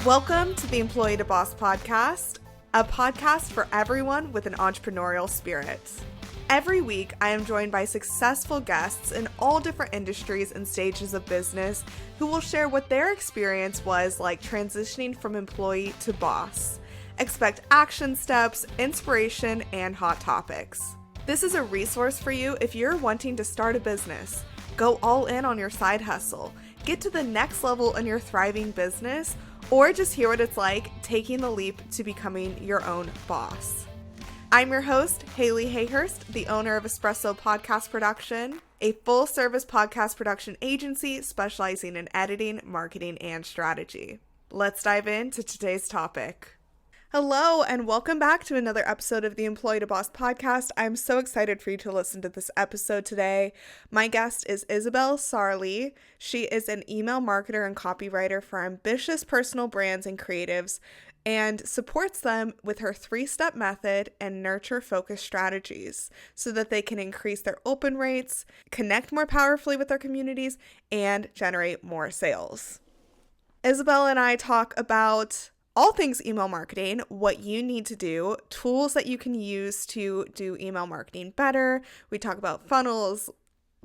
Welcome to the Employee to Boss podcast, a podcast for everyone with an entrepreneurial spirit. Every week, I am joined by successful guests in all different industries and stages of business who will share what their experience was like transitioning from employee to boss. Expect action steps, inspiration, and hot topics. This is a resource for you if you're wanting to start a business, go all in on your side hustle, get to the next level in your thriving business, or just hear what it's like taking the leap to becoming your own boss. I'm your host, Hayleigh Hayhurst, the owner of Espresso Podcast Production, a full-service podcast production agency specializing in editing, marketing, and strategy. Let's dive into today's topic. Hello, and welcome back to another episode of the Employee to Boss podcast. I'm so excited for you to listen to this episode today. My guest is Isabelle Sarley. She is an email marketer and copywriter for ambitious personal brands and creatives and supports them with her 3-step method and nurture-focused strategies so that they can increase their open rates, connect more powerfully with their communities, and generate more sales. Isabelle and I talk about all things email marketing, what you need to do, tools that you can use to do email marketing better. We talk about funnels,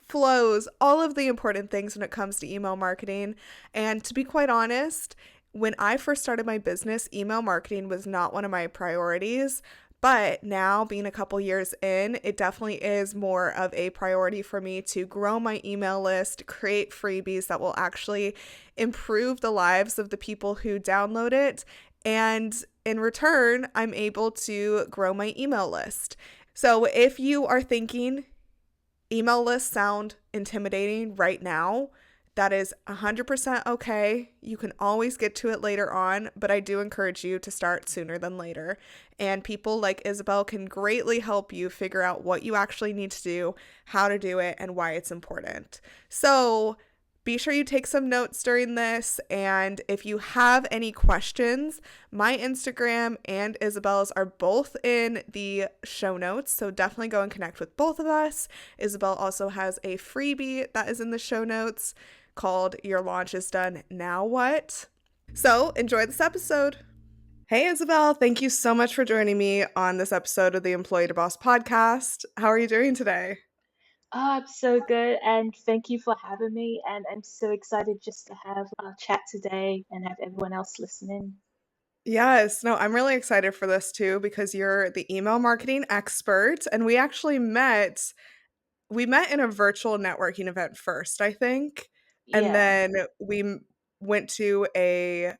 flows, all of the important things when it comes to email marketing. And to be quite honest, when I first started my business, email marketing was not one of my priorities. But now, being a couple years in, it definitely is more of a priority for me to grow my email list, create freebies that will actually improve the lives of the people who download it. And in return, I'm able to grow my email list. So if you are thinking email lists sound intimidating right now, that is 100% okay. You can always get to it later on, but I do encourage you to start sooner than later. And people like Isabelle can greatly help you figure out what you actually need to do, how to do it, and why it's important. So be sure you take some notes during this. And if you have any questions, my Instagram and Isabelle's are both in the show notes. So definitely go and connect with both of us. Isabelle also has a freebie that is in the show notes called Your Launch is Done, Now What? So enjoy this episode. Hey, Isabelle, thank you so much for joining me on this episode of the Employee to Boss podcast. How are you doing today? Oh, I'm so good, and thank you for having me. And I'm so excited just to have our chat today and have everyone else listening. Yes, no, I'm really excited for this too because you're the email marketing expert and we met in a virtual networking event first, I think. And Yeah. then went to a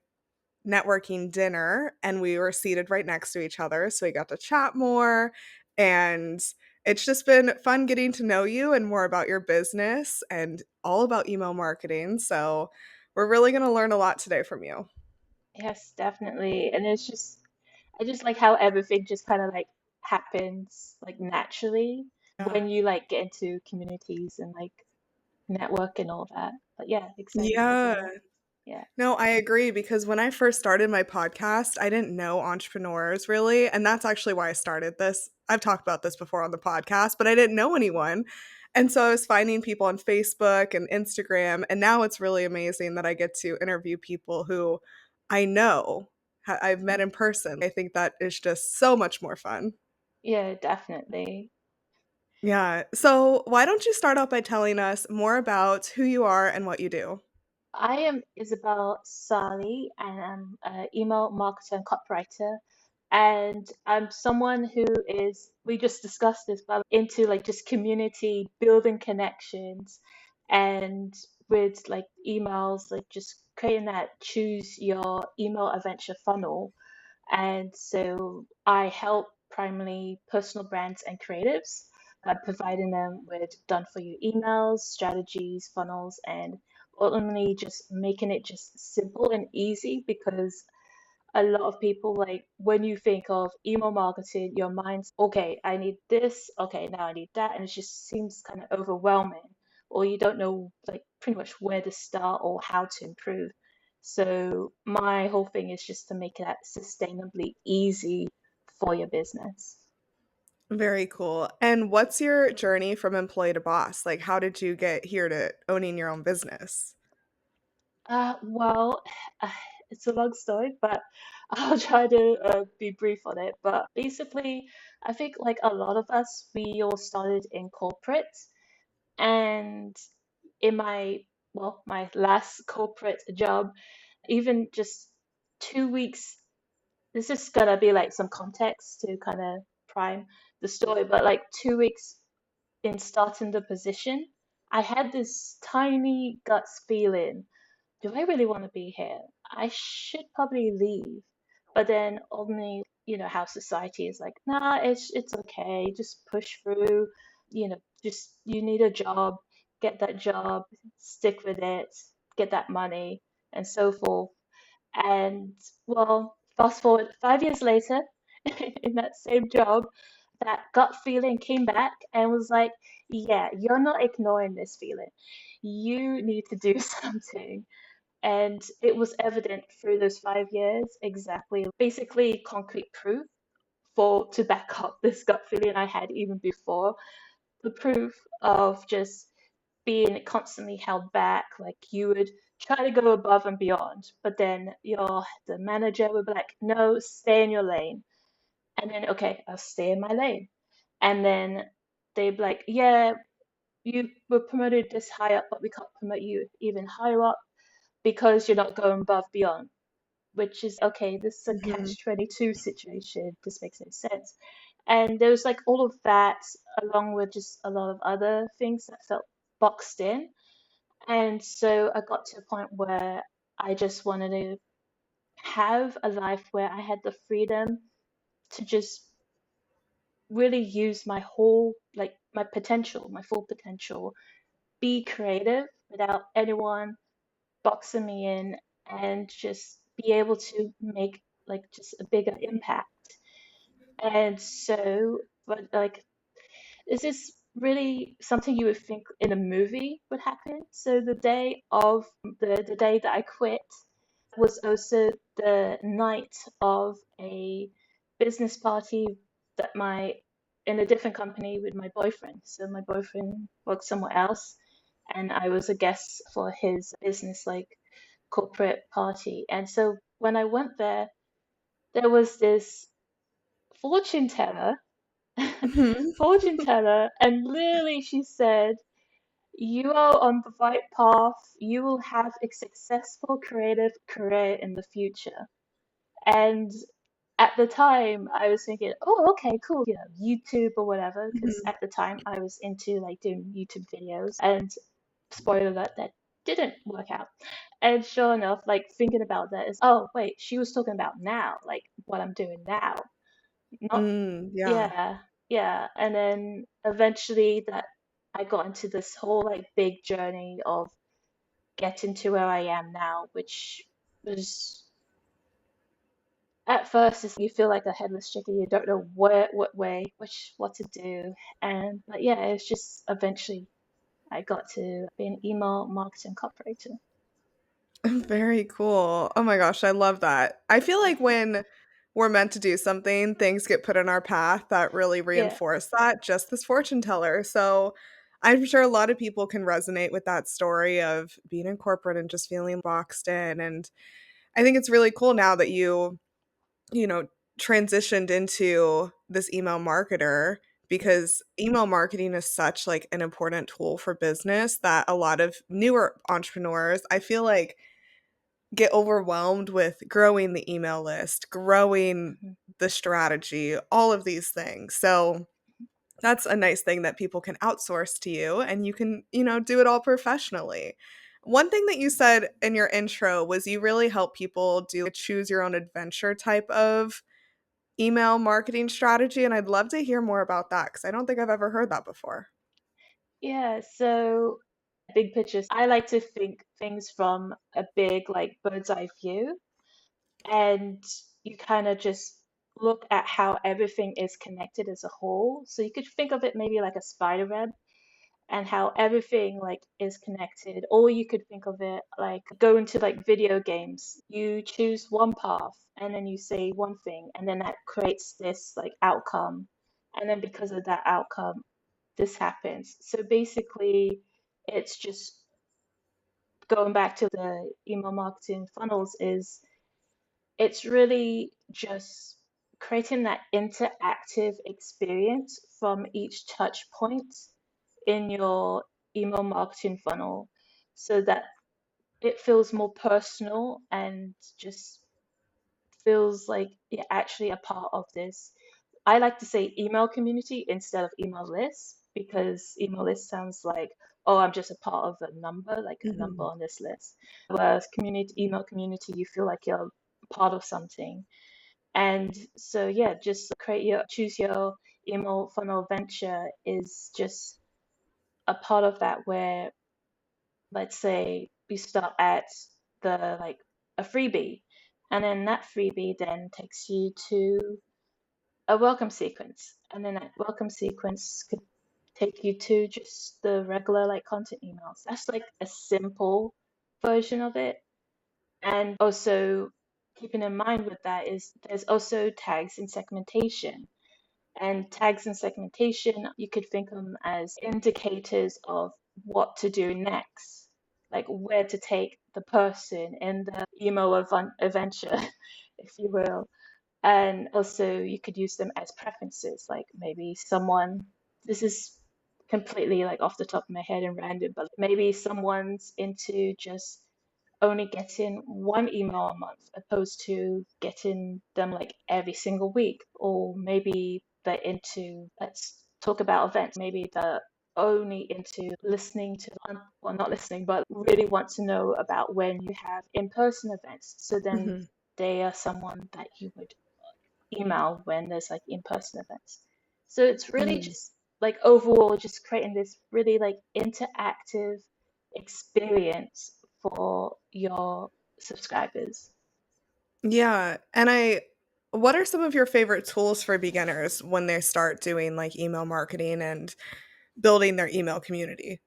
networking dinner and we were seated right next to each other. So we got to chat more. And it's just been fun getting to know you and more about your business and all about email marketing. So we're really going to learn a lot today from you. Yes, definitely. And I just like how everything just kind of like happens like naturally Yeah. when you like get into communities and like network and all that. But yeah, excited for Yeah. today. Yeah. No, I agree because when I first started my podcast, I didn't know entrepreneurs really. And that's actually why I started this. I've talked about this before on the podcast, but I didn't know anyone. And so I was finding people on Facebook and Instagram. And now it's really amazing that I get to interview people who I know I've met in person. I think that is just so much more fun. Yeah, definitely. Yeah. So why don't you start out by telling us more about who you are and what you do? I am Isabelle Sarley, and I'm an email marketer and copywriter. And I'm someone who we just discussed this, but I'm into like just community building connections and with like emails, like just creating that choose your email adventure funnel. And so I help primarily personal brands and creatives by providing them with done for you emails, strategies, funnels, and ultimately just making it just simple and easy because a lot of people like when you think of email marketing, your mind's okay, I need this, okay, now I need that, and it just seems kind of overwhelming, or you don't know like pretty much where to start or how to improve. So my whole thing is just to make that sustainably easy for your business. Very cool. And what's your journey from employee to boss? Like, how did you get here to owning your own business? Well, it's a long story, but I'll try to be brief on it. But basically, I think like a lot of us, we all started in corporate, and in my last corporate job, even just 2 weeks. This is gonna be like some context to kind of prime the story, but like 2 weeks in starting the position, I had this tiny guts feeling, do I really want to be here? I should probably leave. But then only, how society is like, nah, it's okay, just push through, just you need a job, get that job, stick with it, get that money, and so forth. And well, fast forward 5 years later, in that same job, that gut feeling came back and was like, yeah, you're not ignoring this feeling. You need to do something. And it was evident through those 5 years, exactly, basically concrete proof for to back up this gut feeling I had even before. The proof of just being constantly held back, like you would try to go above and beyond, but then the manager would be like, no, stay in your lane. And then, okay, I'll stay in my lane. And then they'd be like, yeah, you were promoted this high up, but we can't promote you even higher up because you're not going above beyond, which is okay, this is a Hmm. catch-22 situation. This makes no sense. And there was like all of that, along with just a lot of other things that felt boxed in. And so I got to a point where I just wanted to have a life where I had the freedom to just really use my whole, like my potential, my full potential, be creative without anyone boxing me in, and just be able to make like just a bigger impact. And so, but like, is this really something you would think in a movie would happen? So the day of the day that I quit was also the night of a business party that my in a different company with my boyfriend. So my boyfriend worked somewhere else, and I was a guest for his business like corporate party. And so when I went there, there was this fortune teller, Hmm. fortune teller, and literally she said, "You are on the right path. You will have a successful creative career in the future." And at the time, I was thinking, "Oh, okay, cool, YouTube or whatever," because Hmm. at the time I was into like doing YouTube videos. And spoiler alert, that didn't work out. And sure enough, like thinking about that is, oh wait, she was talking about now, like what I'm doing now, not Mm, yeah. yeah, yeah. And then eventually that I got into this whole like big journey of getting to where I am now, which was at first is you feel like a headless chicken, you don't know what way, what to do. And but yeah, it's just eventually I got to be an email marketing copywriter. Very cool. Oh my gosh, I love that. I feel like when we're meant to do something, things get put in our path that really Yeah. reinforce that, just this fortune teller. So I'm sure a lot of people can resonate with that story of being in corporate and just feeling boxed in. And I think it's really cool now that you know, transitioned into this email marketer because email marketing is such like an important tool for business that a lot of newer entrepreneurs, I feel like get overwhelmed with growing the email list, growing Mhm. the strategy, all of these things. So that's a nice thing that people can outsource to you and you can, do it all professionally. One thing that you said in your intro was you really help people do a choose your own adventure type of email marketing strategy. And I'd love to hear more about that because I don't think I've ever heard that before. Yeah, so big pictures. I like to think things from a big, like, bird's eye view, and you kind of just look at how everything is connected as a whole. So you could think of it maybe like a spider web, and how everything like is connected. Or you could think of it like go into like video games. You choose one path and then you say one thing, and then that creates this like outcome. And then because of that outcome, this happens. So basically, it's just going back to the email marketing funnels is it's really just creating that interactive experience from each touch point in your email marketing funnel so that it feels more personal and just feels like you're actually a part of this. I like to say email community instead of email list because email list sounds like, oh, I'm just a part of a number, like a number Hmm. on this list. Whereas email community, you feel like you're part of something. And so, yeah, just choose your email funnel venture is just a part of that where, let's say, we start at the like a freebie, and then that freebie then takes you to a welcome sequence, and then that welcome sequence could take you to just the regular like content emails. That's like a simple version of it. And also keeping in mind with that is there's also tags and segmentation. And tags and segmentation, you could think of them as indicators of what to do next, like where to take the person in the email adventure, if you will. And also, you could use them as preferences, like maybe someone, this is completely like off the top of my head and random, but maybe someone's into just only getting one email a month opposed to getting them like every single week. Or maybe they're into, let's talk about events, maybe they're only into listening to, well, not listening, but really want to know about when you have in-person events. So then Hmm. they are someone that you would email when there's like in-person events. So it's really Hmm. just like overall just creating this really like interactive experience for your subscribers. Yeah. What are some of your favorite tools for beginners when they start doing like email marketing and building their email community?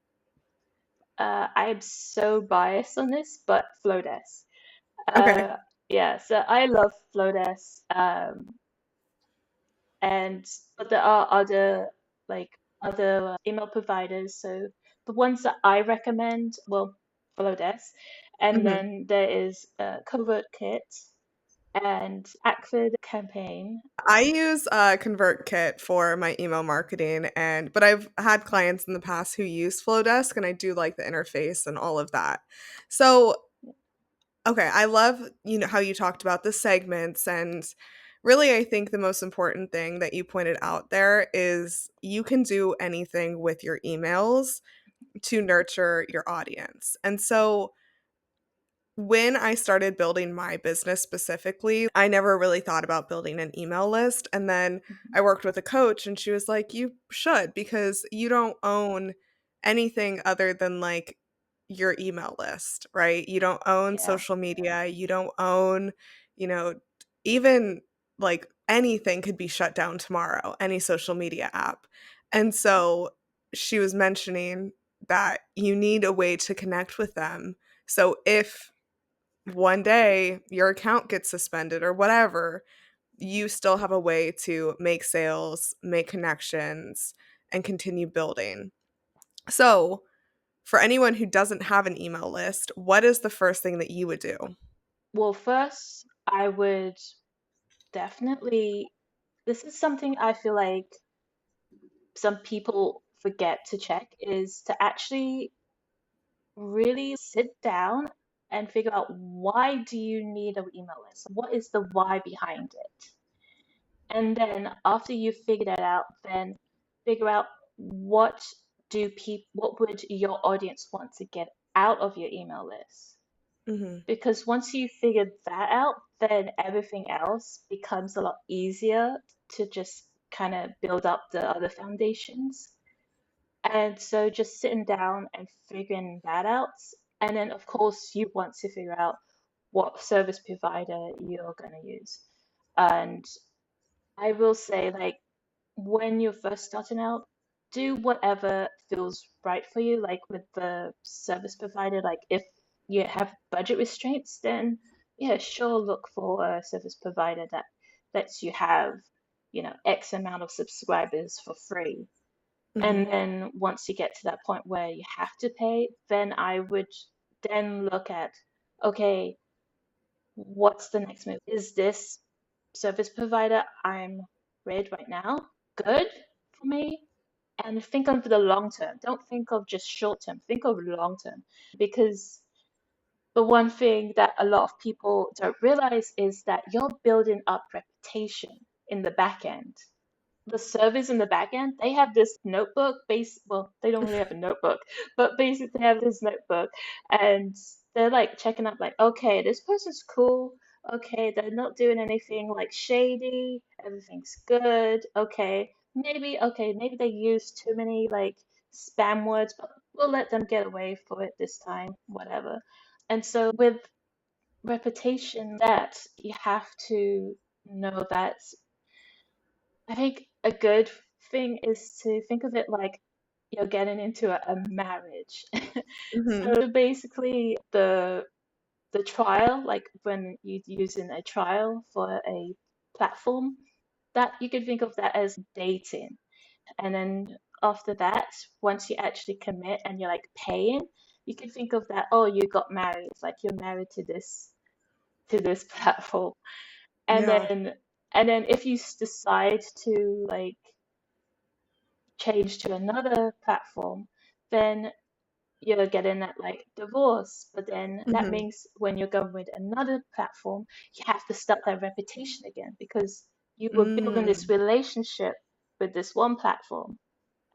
I am so biased on this, but Flowdesk. Okay. Uh, yeah, so I love Flowdesk. And but there are like other email providers. So the ones that I recommend, well, Flowdesk, and Hmm. then there is ConvertKit and Acvid Campaign. I use ConvertKit for my email marketing, and but I've had clients in the past who use Flowdesk, and I do like the interface and all of that. So, okay, I love how you talked about the segments, and really, I think the most important thing that you pointed out there is you can do anything with your emails to nurture your audience. And so when I started building my business specifically, I never really thought about building an email list. And then Mhm. I worked with a coach, and she was like, you should, because you don't own anything other than like your email list, right? You don't own Yeah, social media. You don't own, you know, even like anything could be shut down tomorrow, any social media app. And so she was mentioning that you need a way to connect with them. So if one day your account gets suspended or whatever, you still have a way to make sales, make connections, and continue building. So, for anyone who doesn't have an email list, what is the first thing that you would do? well, first I would definitely, this is something I feel like some people forget to check, is to actually really sit down and figure out why do you need an email list? What is the why behind it? And then after you figure that out, then figure out what would your audience want to get out of your email list? Mhm. Because once you figure that out, then everything else becomes a lot easier to just kind of build up the other foundations. And so just sitting down and figuring that out. And then, of course, you want to figure out what service provider you're going to use. And I will say, like, when you're first starting out, do whatever feels right for you. Like with the service provider, like if you have budget restraints, then yeah, sure, look for a service provider that lets you have, X amount of subscribers for free. Mhm. And then once you get to that point where you have to pay, then I would then look at, okay, what's the next move? Is this service provider I'm with right now good for me? And think of the long term. Don't think of just short term. Think of long term. Because the one thing that a lot of people don't realize is that you're building up reputation in the back end. The servers in the back end, they have this notebook base. Well, they don't really have a notebook, but basically they have this notebook and they're like checking up like, okay, this person's cool. Okay, they're not doing anything like shady. Everything's good. Okay, maybe they use too many like spam words, but we'll let them get away for it this time, whatever. And so with reputation that you have to know that I think a good thing is to think of it like you're getting into a marriage. Hmm. So basically, the trial, like when you're using a trial for a platform, that you could think of that as dating. And then after that, once you actually commit and you're like paying, you can think of that, oh, you got married. It's like you're married to this platform. And Yeah. then if you decide to like change to another platform, then you're getting that like divorce. But then that Hmm. means when you're going with another platform, you have to start that reputation again because you were building this Mm. relationship with this one platform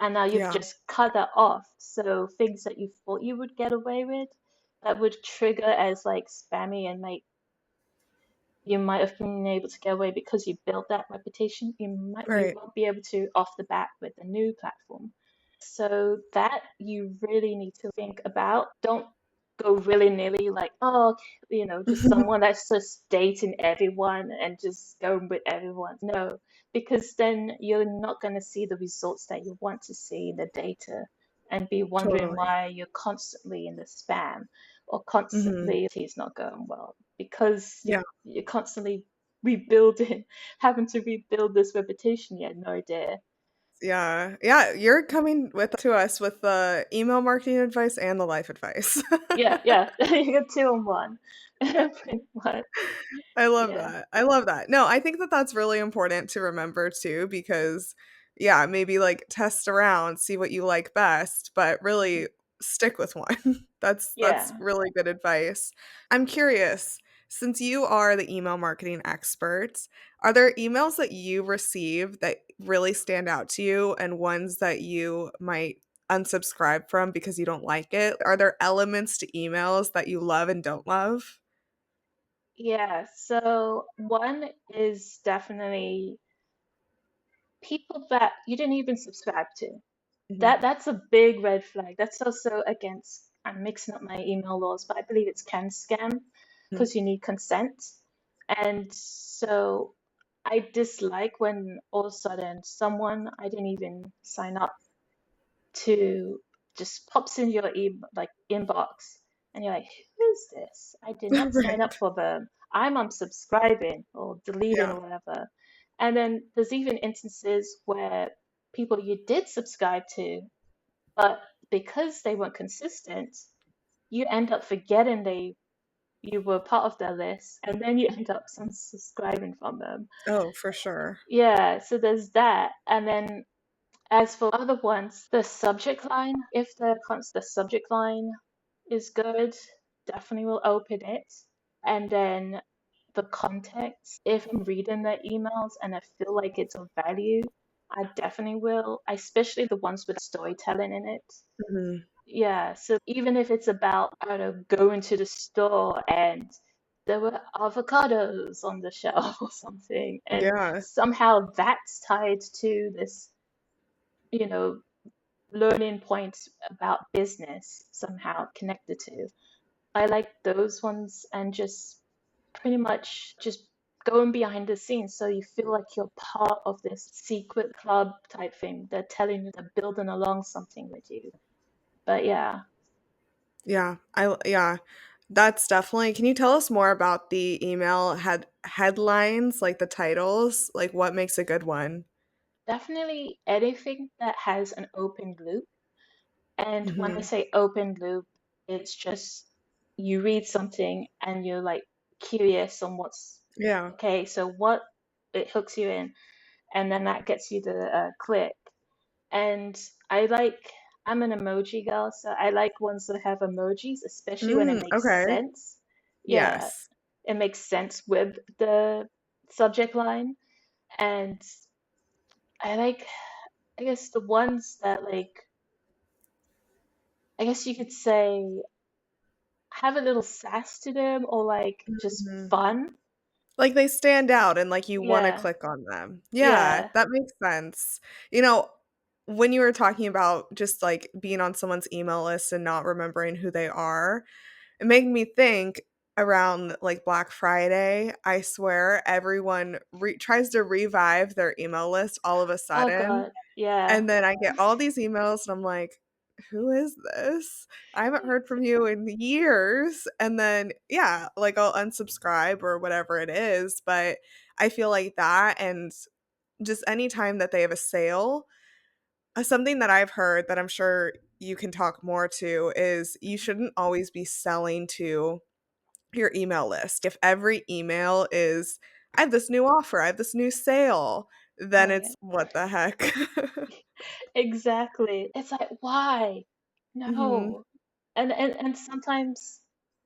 and now you've Yeah. just cut that off. So things that you thought you would get away with that would trigger as like spammy and like you might have been able to get away because you built that reputation, you Right. won't be able to off the bat with the new platform. So that you really need to think about. Don't go willy-nilly like, oh, just someone that's just dating everyone and just going with everyone. No, because then you're not going to see the results that you want to see in the data and be wondering Totally. why you're constantly in the spam or Hmm. constantly it's not going well because Yeah. you're constantly rebuilding, having to rebuild this reputation you had no idea. Yeah. Yeah. You're coming with to us with the email marketing advice and the life advice. Yeah, yeah. You got two on one. Pretty much. I love Yeah. that. I love that. No, I think that that's really important to remember too, because yeah, maybe like test around, see what you like best, but really stick with one. That's Yeah. really good advice. I'm curious, since you are the email marketing expert, are there emails that you receive that really stand out to you and ones that you might unsubscribe from because you don't like it? Are there elements to emails that you love and don't love? Yeah. So one is definitely people that you didn't even subscribe to. Mhm. That's a big red flag. That's also against, I'm mixing up my email laws, but I believe it's can scam because you need consent. And so I dislike when all of a sudden someone I didn't even sign up to just pops in your like inbox and you're like, who is this? I did not sign up Right. for them. I'm unsubscribing or deleting Yeah. or whatever. And then there's even instances where people you did subscribe to, but because they weren't consistent, you end up forgetting you were part of their list, and then you end up unsubscribing from them. Oh, for sure. Yeah, so there's that. And then as for other ones, the subject line, if the subject line is good, definitely will open it. And then the context, if I'm reading the emails and I feel like it's of value, I definitely will, especially the ones with storytelling in it. Mhm. Yeah, so even if it's about, I don't know, going to the store and there were avocados on the shelf or something, and Yeah. somehow that's tied to this, you know, learning points about business somehow connected to. I like those ones and just pretty much just going behind the scenes so you feel like you're part of this secret club type thing. They're telling you they're building along something with you. But yeah. Yeah. That's definitely can you tell us more about the email headlines, like the titles? Like what makes a good one? Definitely anything that has an open loop. And when I Mhm. say open loop, it's just you read something and you're like curious on what's Yeah. okay. So what it hooks you in, and then that gets you to click. And I like, I'm an emoji girl, so I like ones that have emojis, especially when it makes Okay. sense. Yeah, Yes. it makes sense with the subject line. And I like, I guess the ones that like, I guess you could say have a little sass to them or like just Mhm. fun. Like, they stand out and, like, you wanna Yeah, click on them. Yeah, yeah. that makes sense. You know, when you were talking about just, like, being on someone's email list and not remembering who they are, it made me think around, like, Black Friday, I swear everyone tries to revive their email list all of a Oh sudden, God, yeah. and then I get all these emails and I'm like, "Who is this? I haven't heard from you in years." And then, yeah, like, I'll unsubscribe or whatever it is, but I feel like that and just anytime that they have a sale, something that I've heard that I'm sure you can talk more to is you shouldn't always be selling to your email list. If every email is, "I have this new offer, I have this new sale," then Oh yeah. it's, "What the heck?" Exactly. It's like, why? Mhm. No. And sometimes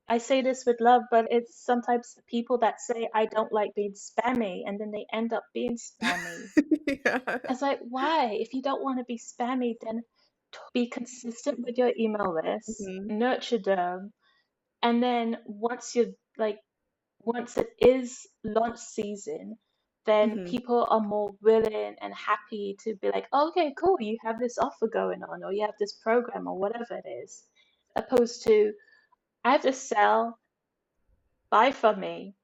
I say this with love, but it's sometimes the people that say I don't like being spammy and then they end up being spammy. Yeah. It's like, why? If you don't want to be spammy, then be consistent with your email list, Mhm. nurture them, and then once you're like once it is launch season, then Mhm. people are more willing and happy to be like, okay, cool, you have this offer going on, or you have this program, or whatever it is, opposed to, I have to sell, buy from me.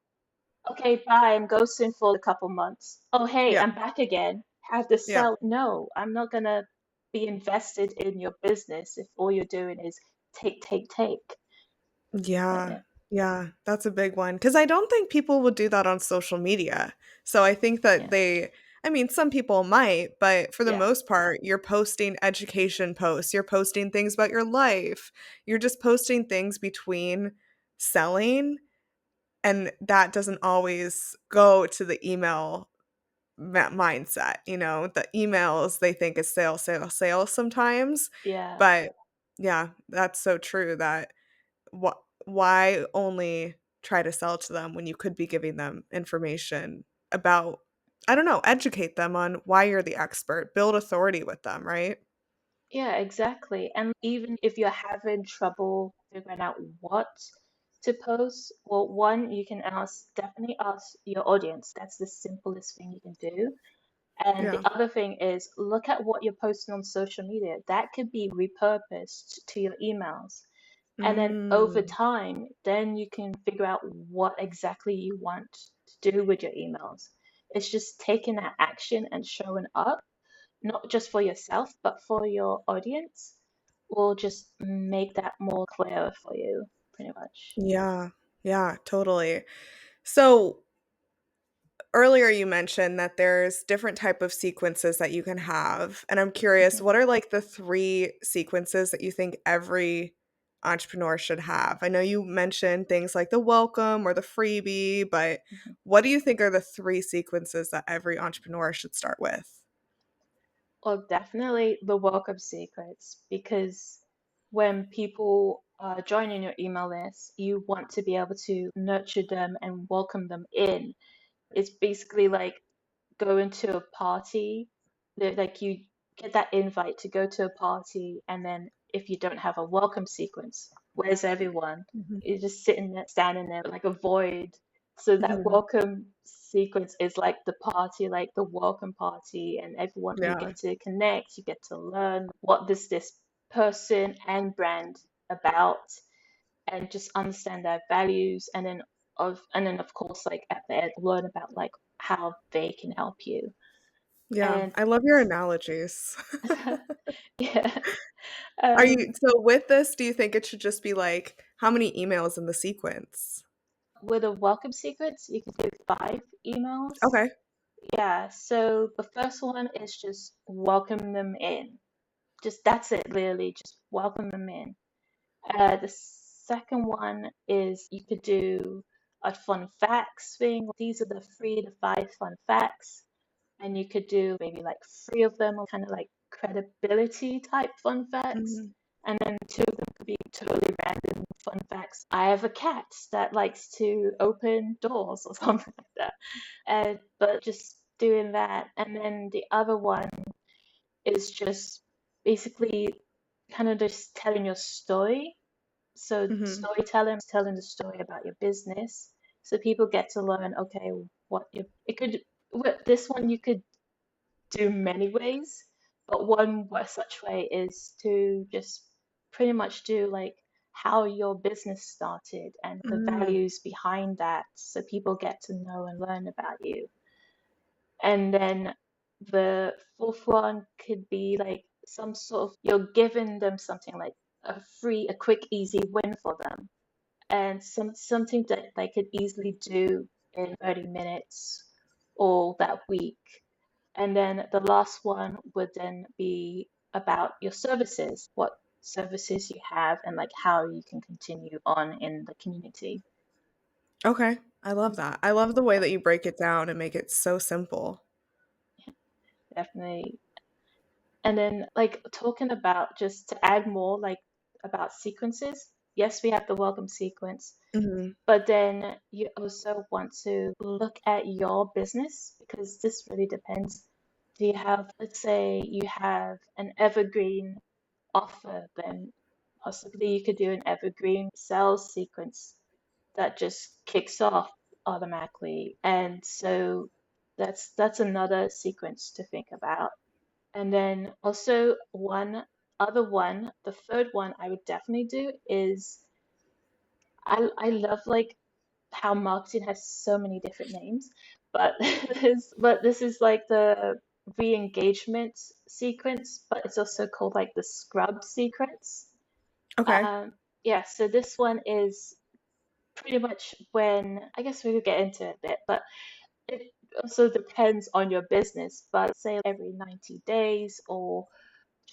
Okay, bye, I'm ghosting for a couple months. Oh, hey, Yeah. I'm back again. Have to Yeah. sell. No, I'm not gonna be invested in your business if all you're doing is take, take, take. But Yeah. yeah, Yeah, that's a big one because I don't think people will do that on social media. So I think that yeah, I mean, some people might, but for the yeah, most part, you're posting education posts, you're posting things about your life, you're just posting things between selling, and that doesn't always go to the email mindset, you know? The emails, they think is sale, sale, sale sometimes, yeah. but yeah, that's so true that Wh why only try to sell to them when you could be giving them information about I don't know, educate them on why you're the expert, build authority with them, right? Yeah, exactly. And even if you're having trouble figuring out what to post, well, one, you can definitely ask your audience. That's the simplest thing you can do. And the Yeah. other thing is look at what you're posting on social media. That could be repurposed to your emails. And then over Mm. time, then you can figure out what exactly you want to do with your emails. It's just taking that action and showing up not just for yourself, but for your audience, will just make that more clear for you, pretty much. Yeah. Yeah, totally. So, earlier you mentioned that there's different type of sequences that you can have, and I'm curious, Mhm, what are, like, the 3 sequences that you think every entrepreneur should have? I know you mentioned things like the welcome or the freebie, but mhm. what do you think are the 3 sequences that every entrepreneur should start with? Well, definitely the welcome secrets, because when people join in your email list, you want to be able to nurture them and welcome them in. It's basically like going to a party, like you get that invite to go to a party, and then if you don't have a welcome sequence, where's everyone? Mhm. You're just sitting there, standing there like a void. So that Mhm. welcome sequence is like the party, like the welcome party, and everyone you Yeah. get to connect, you get to learn what this person and brand about, and just understand their values, and then of course like at the end learn about like how they can help you. Yeah, And I love your analogies. yeah, Are um, you so with this, do you think it should just be, like, how many emails in the sequence? with a welcome sequence, you can do 5 emails. Okay. Yeah, so the first one is just welcome them in. Just that's it, really. Just welcome them in. The second one is you could do. a fun facts thing. These are the 3 to 5 fun facts, and you could do maybe like 3 of them or kind of like credibility type fun facts, Mhm. and then 2 of them could be totally random fun facts. I have a cat that likes to open doors or something like that. And but just doing that, and then the other one is just basically kind of just telling your story. So Mhm. storytelling is telling the story about your business, so people get to learn. Okay, what you it could with this one you could do many ways, but such way is to just pretty much do like how your business started and the Mm. values behind that, so people get to know and learn about you. And then the fourth one could be like some sort of you're giving them something like a quick, easy win for them, and something that they could easily do in 30 minutes or that week. And then the last one would then be about your services, what services you have, and like how you can continue on in the community. Okay. I love Mhm. that. I love the way that you break it down and make it so simple. Definitely. And then, like, talking about just to add more, like, about sequences. Yes, we have the welcome sequence, Mhm. but then you also want to look at your business, because this really depends. Do you have, let's say, you have an evergreen offer, then possibly you could do an evergreen sales sequence that just kicks off automatically. And so that's another sequence to think about. And then also the third one I would definitely do is I love like how marketing has so many different names, but this is like the re-engagement sequence, but it's also called like the scrub sequence. Okay. Um, yeah, so this one is pretty much when I guess we could get into it a bit, but it also depends on your business. But say every 90 days or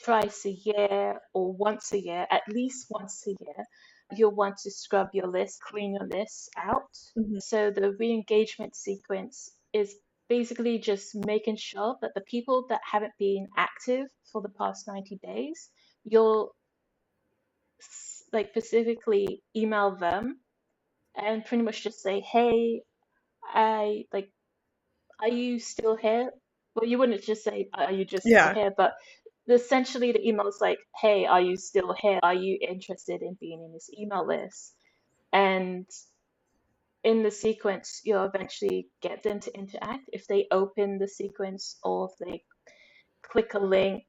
twice a year or once a year, at least once a year, you'll want to scrub your list, clean your list out. Mhm. So the re-engagement sequence is basically just making sure that the people that haven't been active for the past 90 days, you'll like specifically email them and pretty much just say, hey, I like, are you still here? Well, you wouldn't just say, are you just still Yeah. here? But essentially, the email is like, hey, are you still here? Are you interested in being in this email list? And in the sequence, you'll eventually get them to interact. If they open the sequence or if they click a link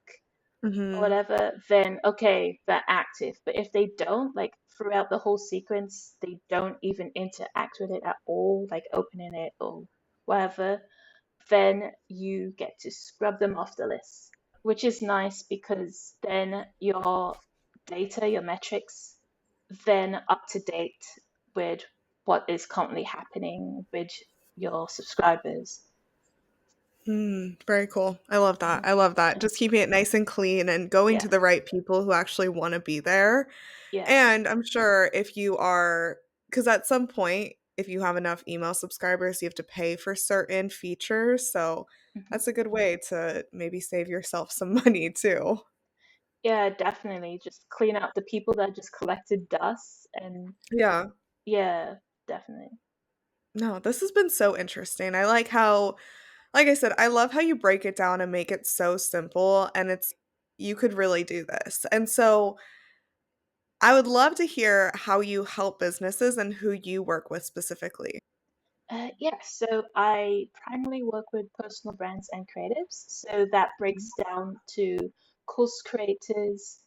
or Mhm. whatever, then okay, they're active. But if they don't, like throughout the whole sequence, they don't even interact with it at all, like opening it or whatever, then you get to scrub them off the list, which is nice because then your data, your metrics, then up to date with what is currently happening with your subscribers. Very cool. I love that. Mhm. I love that. Yeah, Just keeping it nice and clean and going to yeah, the right people who actually want to be there. yeah. And I'm sure if you are, because at some point, if you have enough email subscribers, you have to pay for certain features. So Mhm. that's a good way to maybe save yourself some money too. Yeah, definitely. Just clean up the people that just collected dust, and Yeah. yeah, definitely. No, this has been so interesting. I like how, like I said, I love how you break it down and make it so simple. And you could really do this. And so I would love to hear how you help businesses and who you work with specifically. Yeah, so I primarily work with personal brands and creatives. So that breaks down to course creators,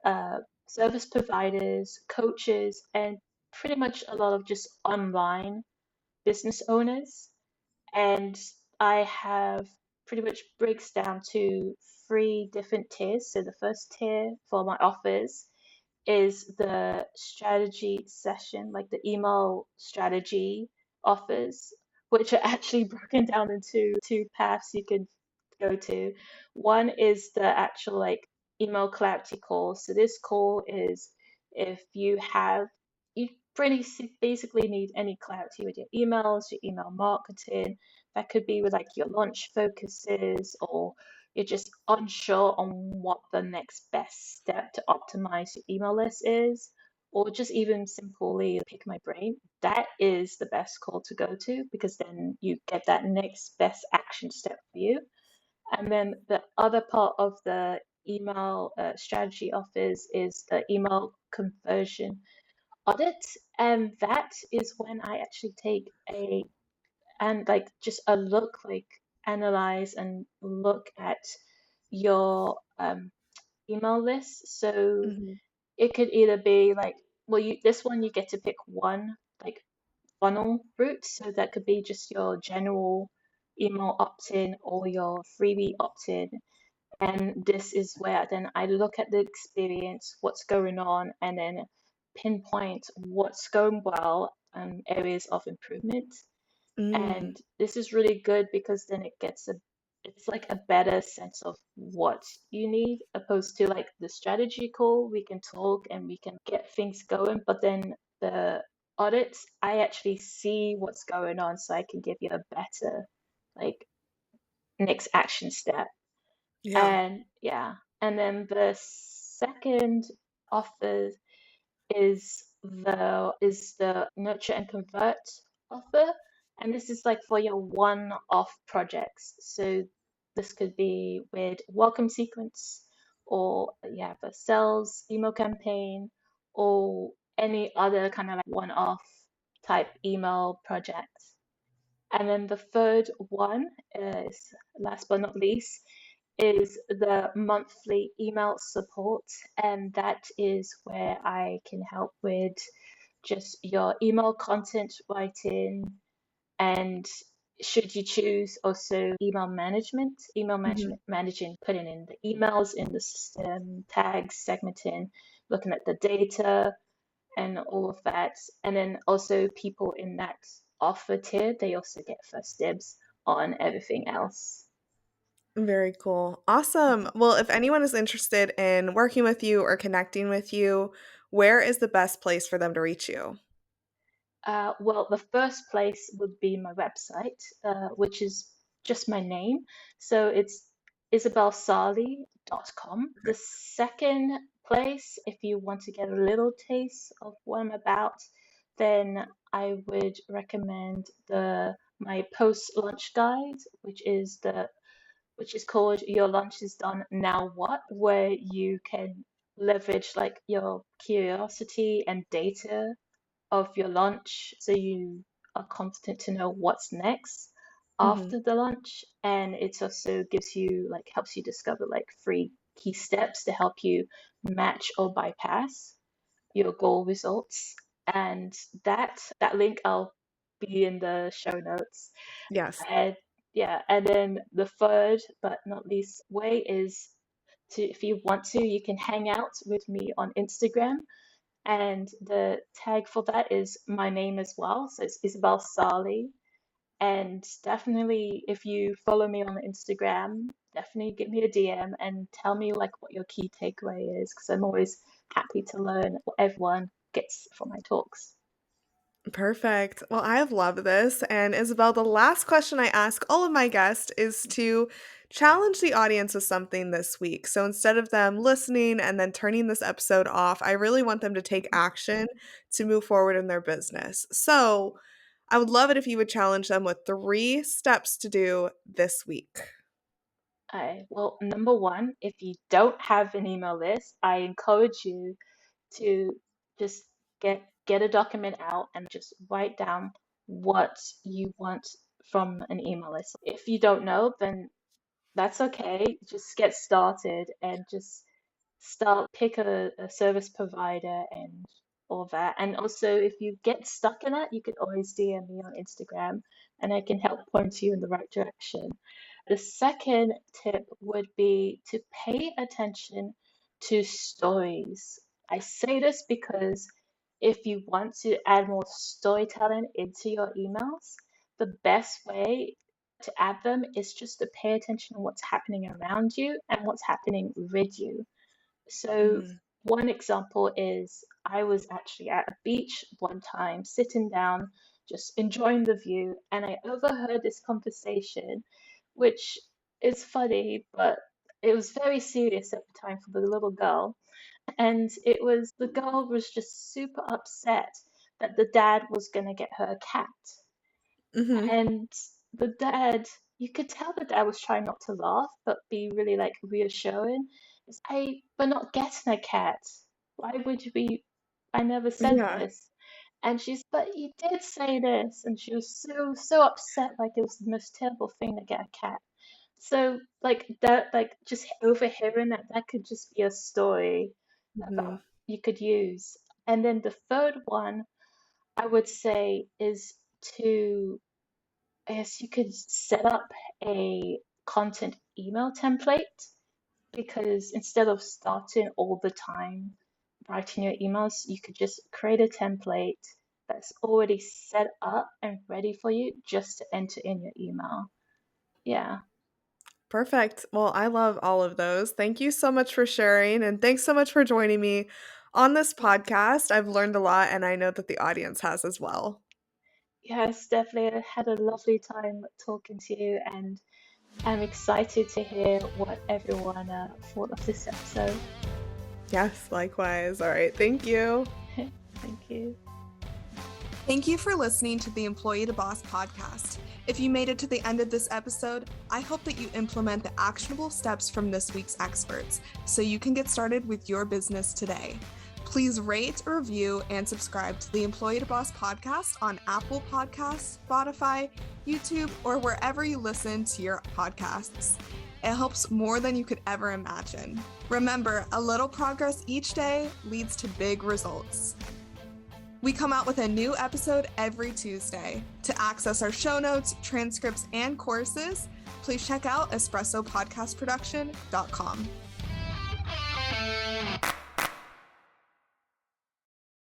uh, service providers, coaches, and pretty much a lot of just online business owners. And I have pretty much breaks down to 3 different tiers. So the first tier for my offers is the strategy session, like the email strategy offers, which are actually broken down into 2 paths you can go to. One is the actual like email clarity call. So this call is if you have you basically need any clarity with your emails, your email marketing. That could be with like your launch focuses, or you're just unsure on what the next best step to optimize your email list is, or just even simply pick my brain. That is the best call to go to, because then you get that next best action step for you. And then the other part of the email strategy office is the email conversion audit, and that is when I actually take a and like just a look, like analyze and look at your email list. So Hmm. it could either be like, well, you this one you get to pick one like funnel route, so that could be just your general email opt-in or your freebie opt-in. And this is where then I look at the experience, what's going on, and then pinpoint what's going well and areas of improvement. Mm. And this is really good because then it's like a better sense of what you need, opposed to like the strategy call. We can talk and we can get things going, but then the audits, I actually see what's going on so I can give you a better like next action step. Yeah. And yeah, and then the second offer is the nurture and convert offer, and this is like for your one-off projects. So this could be with welcome sequence, or you have a sales email campaign, or any other kind of like one-off type email project. And then the third one is, last but not least, is the monthly email support. And that is where I can help with just your email content writing, and should you choose also email Hmm. management, managing, putting in the emails in the system, tags, segmenting, looking at the data, and all of that. And then also people in that offer tier, they also get first dibs on everything else. Very cool. Awesome. Well, if anyone is interested in working with you or connecting with you, where is the best place for them to reach you? Well, the first place would be my website, which is just my name. So it's isabellesarley.com. The second place, if you want to get a little taste of what I'm about, then I would recommend the my post-lunch guide, which is called Your Lunch is Done Now What, where you can leverage like your curiosity and data of your lunch, so you are confident to know what's next Hmm. after the lunch. And it also gives you like helps you discover like 3 key steps to help you match or bypass your goal results. And that link I'll be in the show notes. Yes. And yeah, and then the third but not least way is to, if you want to, you can hang out with me on Instagram, and the tag for that is my name as well. So it's Isabelle Sarley. And definitely, if you follow me on Instagram, definitely give me a DM and tell me like what your key takeaway is, because I'm always happy to learn what everyone gets from my talks. Perfect. Well, I have loved this. And Isabel, the last question I ask all of my guests is to challenge the audience with something this week. So instead of them listening and then turning this episode off, I really want them to take action to move forward in their business. So I would love it if you would challenge them with 3 steps to do this week. Well, number one, if you don't have an email list, I encourage you to just get a document out and just write down what you want from an email list. If you don't know, then that's okay. Just get started and just pick a service provider and all that. And also, if you get stuck in that, you could always DM me on Instagram and I can help point you in the right direction. The second tip would be to pay attention to stories. I say this because if you want to add more storytelling into your emails, the best way to add them is just to pay attention to what's happening around you and what's happening with you. So, Mhm. One example is I was actually at a beach one time, sitting down, just enjoying the view, and I overheard this conversation, which is funny, but it was very serious at the time for the little girl. And it was the girl was just super upset that the dad was going to get her a cat. Mm-hmm. And the dad, you could tell the dad was trying not to laugh, but be really like reassuring. It's, hey, we're not getting a cat. Why would we? I never said Yeah. this. And she's, but you did say this. And she was so upset, like it was the most terrible thing to get a cat. So like that, like just overhearing that could just be a story Mm-hmm. about you could use. And then the third one I would say is to, I guess you could set up a content email template, because instead of starting all the time writing your emails, you could just create a template that's already set up and ready for you just to enter in your email. Yeah. Perfect. Well, I love all of those. Thank you so much for sharing, and thanks so much for joining me on this podcast. I've learned a lot, and I know that the audience has as well. Yes, definitely. I had a lovely time talking to you, and I'm excited to hear what everyone thought of this episode. Yes, likewise. All right. Thank you. Thank you. Thank you for listening to the Employee to Boss podcast. If you made it to the end of this episode, I hope that you implement the actionable steps from this week's experts so you can get started with your business today. Please rate, review, and subscribe to the Employee to Boss podcast on Apple Podcasts, Spotify, YouTube, or wherever you listen to your podcasts. It helps more than you could ever imagine. Remember, a little progress each day leads to big results. We come out with a new episode every Tuesday. To access our show notes, transcripts, and courses, please check out espressopodcastproduction.com.